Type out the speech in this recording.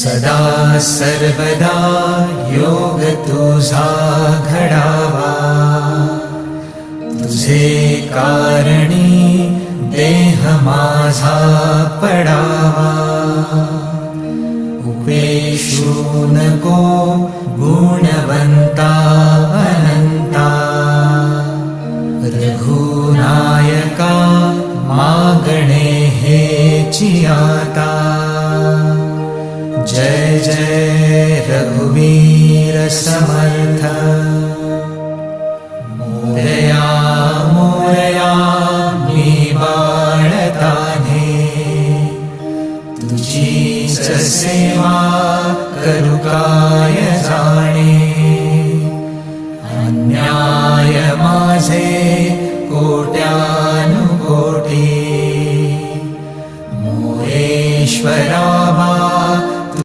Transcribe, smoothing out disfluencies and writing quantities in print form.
सदा सर्वदा योग तुझा घडावा, तुझे कारणी देह माझा पडावा. उपेशू नको गुणवंता अनंता, रघुनायका मागणे हेची आता. जय जय रघुवीर समर्थ. मोरया मोरया मी बाळताने, तुझीच सेवा करू काय जाणे. अन्याय माझे कोट्यानुकोटी, मोरेश्वरा